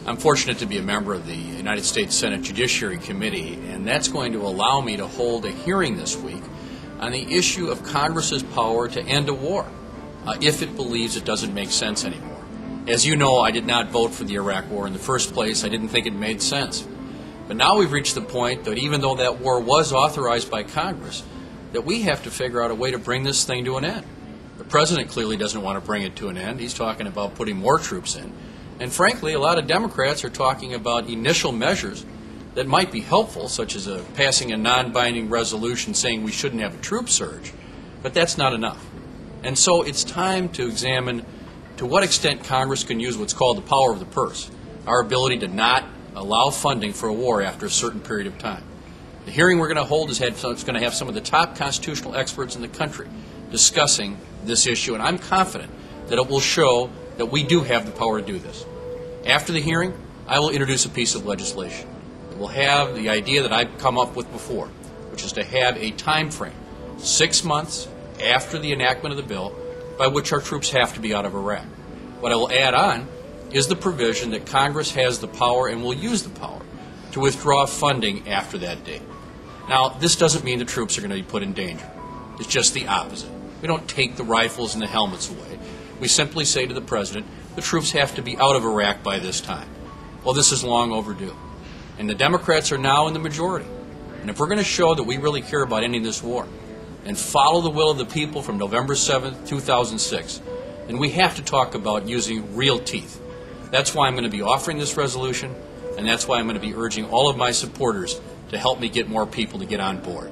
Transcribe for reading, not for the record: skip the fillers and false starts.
I'm fortunate to be a member of the United States Senate Judiciary Committee, and that's going to allow me to hold a hearing this week on the issue of Congress's power to end a war if it believes it doesn't make sense anymore. As you know, I did not vote for the Iraq War in the first place. I didn't think it made sense. But now we've reached the point that even though that war was authorized by Congress, that we have to figure out a way to bring this thing to an end. The President clearly doesn't want to bring it to an end. He's talking about putting more troops in. And frankly, a lot of Democrats are talking about initial measures that might be helpful, such as passing a non-binding resolution saying we shouldn't have a troop surge. But that's not enough. And so it's time to examine to what extent Congress can use what's called the power of the purse, our ability to not allow funding for a war after a certain period of time. The hearing we're going to hold is going to have some of the top constitutional experts in the country discussing this issue, and I'm confident that it will show that we do have the power to do this. After the hearing, I will introduce a piece of legislation. It will have the idea that I've come up with before, which is to have a time frame, 6 months after the enactment of the bill, by which our troops have to be out of Iraq. What I will add on is the provision that Congress has the power and will use the power to withdraw funding after that date. Now, this doesn't mean the troops are going to be put in danger. It's just the opposite. We don't take the rifles and the helmets away. We simply say to the President, the troops have to be out of Iraq by this time. Well, this is long overdue. And the Democrats are now in the majority. And if we're going to show that we really care about ending this war and follow the will of the people from November 7th, 2006, then we have to talk about using real teeth. That's why I'm going to be offering this resolution, and that's why I'm going to be urging all of my supporters to help me get more people to get on board.